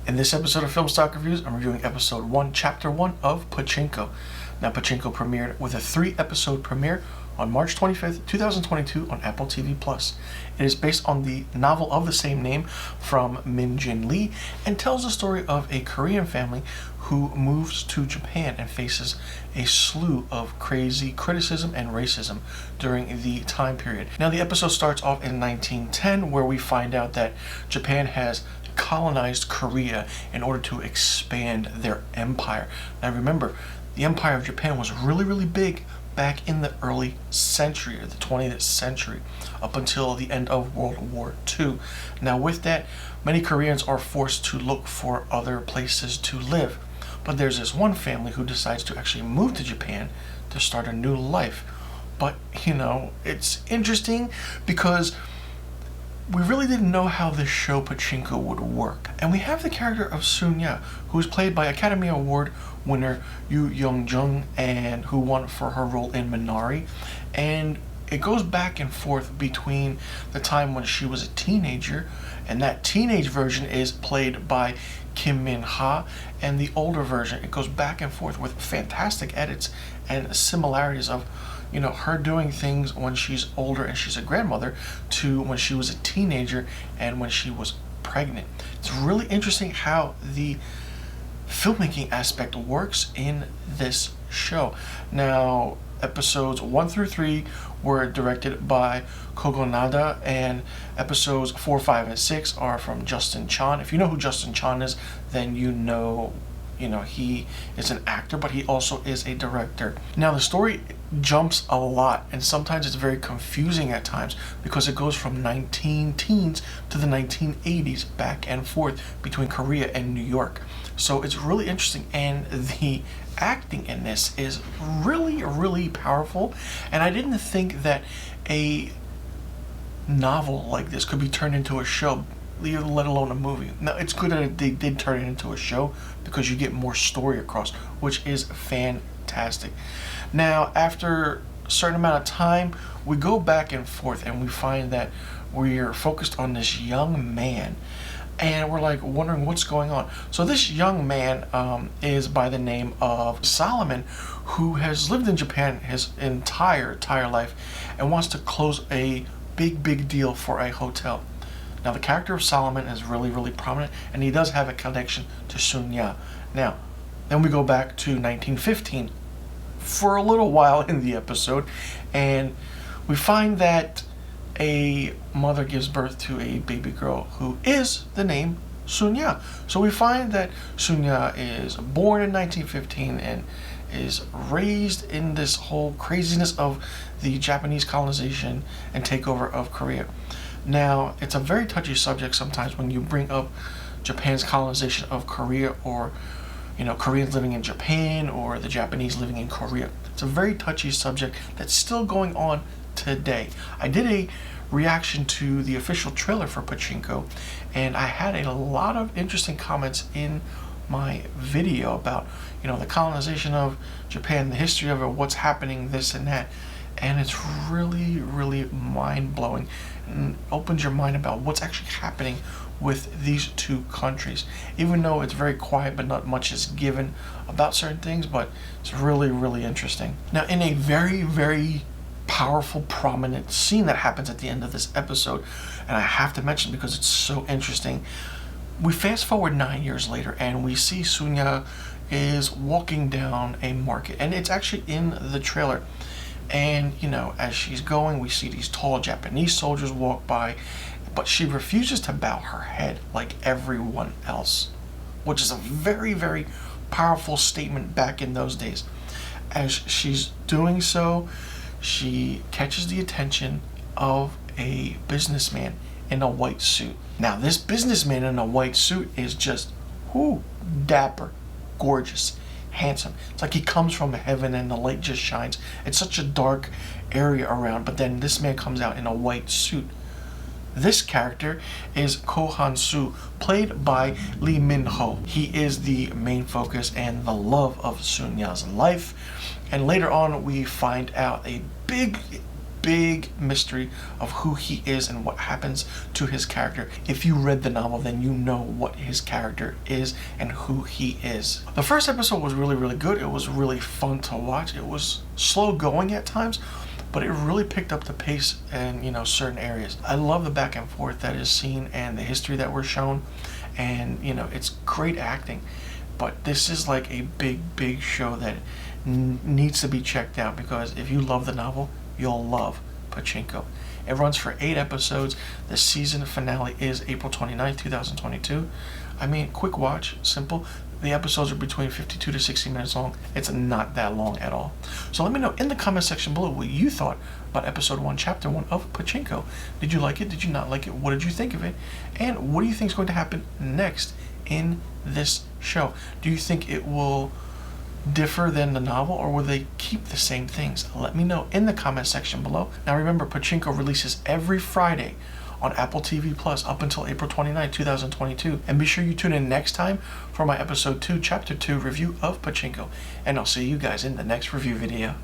In this episode of Film Stock Reviews, I'm reviewing episode 1, chapter 1 of Pachinko. Now, Pachinko premiered with a 3-episode premiere on March 25th, 2022 on Apple TV+. It is based on the novel of the same name from Min Jin Lee and tells the story of a Korean family who moves to Japan and faces a slew of crazy criticism and racism during the time period. Now, the episode starts off in 1910, where we find out that Japan has colonized Korea in order to expand their empire. Now, remember, the Empire of Japan was really big back in the early century, or the 20th century, up until the end of World War II. Now, with that, many Koreans are forced to look for other places to live. But there's this one family who decides to actually move to Japan to start a new life. But, it's interesting because we really didn't know how this show Pachinko would work. And we have the character of Sun-ya, who is played by Academy Award winner Yoo Young-jung, and who won for her role in Minari. And it goes back and forth between the time when she was a teenager, and that teenage version is played by Kim Min-ha, and the older version, it goes back and forth with fantastic edits and similarities of her doing things when she's older and she's a grandmother to when she was a teenager and when she was pregnant. It's really interesting how the filmmaking aspect works in this show. Now, episodes 1 through 3 were directed by Kogonada, and episodes 4, 5, and 6 are from Justin Chon. If you know who Justin Chon is, then you know he is an actor, but he also is a director. Now, the story jumps a lot, and sometimes it's very confusing at times because it goes from 19-teens to the 1980s, back and forth between Korea and New York. So it's really interesting, and the acting in this is really powerful, and I didn't think that a novel like this could be turned into a show, let alone a movie. Now, it's good that they did turn it into a show because you get more story across, which is fantastic. Now, after a certain amount of time, we go back and forth and we find that we're focused on this young man, and we're like wondering what's going on. So this young man is by the name of Solomon, who has lived in Japan his entire life and wants to close a big deal for a hotel. Now, the character of Solomon is really prominent, and he does have a connection to Sun-ya. Now, then we go back to 1915 for a little while in the episode, and we find that a mother gives birth to a baby girl who is the name Sun-ya. So we find that Sun-ya is born in 1915 and is raised in this whole craziness of the Japanese colonization and takeover of Korea. Now, it's a very touchy subject sometimes when you bring up Japan's colonization of Korea, or Koreans living in Japan or the Japanese living in Korea. It's a very touchy subject that's still going on today. I did a reaction to the official trailer for Pachinko, and I had a lot of interesting comments in my video about the colonization of Japan, the history of it, what's happening, this and that. And it's really mind-blowing and opens your mind about what's actually happening with these two countries. Even though it's very quiet, but not much is given about certain things, but it's really interesting. Now, in a very powerful, prominent scene that happens at the end of this episode, and I have to mention because it's so interesting, we fast forward 9 years later, and we see Sun-ya is walking down a market, and it's actually in the trailer. And, as she's going, we see these tall Japanese soldiers walk by, but she refuses to bow her head like everyone else, which is a very powerful statement back in those days. As she's doing so, she catches the attention of a businessman in a white suit. Now, this businessman in a white suit is just, dapper, gorgeous, handsome. It's like he comes from heaven and the light just shines. It's such a dark area around, but then this man comes out in a white suit. This character is Ko Han-soo, played by Lee Min-ho. He is the main focus and the love of Sun-ya's life. And later on, we find out a big big mystery of who he is and what happens to his character. If you read the novel, then you know what his character is and who he is. The first episode was really, really good. It was really fun to watch. It was slow going at times, but it really picked up the pace in, you know, certain areas. I love the back and forth that is seen and the history that we're shown, and, you know, it's great acting. But this is like a big show that needs to be checked out, because if you love the novel, you'll love Pachinko. It runs for 8 episodes. The season finale is April 29th, 2022. I mean, quick watch, simple. The episodes are between 52 to 60 minutes long. It's not that long at all. So let me know in the comment section below what you thought about episode 1, chapter 1 of Pachinko. Did you like it? Did you not like it? What did you think of it? And what do you think is going to happen next in this show? Do you think it will differ than the novel, or will they keep the same things? Let me know in the comment section below. Now remember, Pachinko releases every Friday on Apple TV Plus up until April 29, 2022. And be sure you tune in next time for my episode 2, chapter 2 review of Pachinko. And I'll see you guys in the next review video.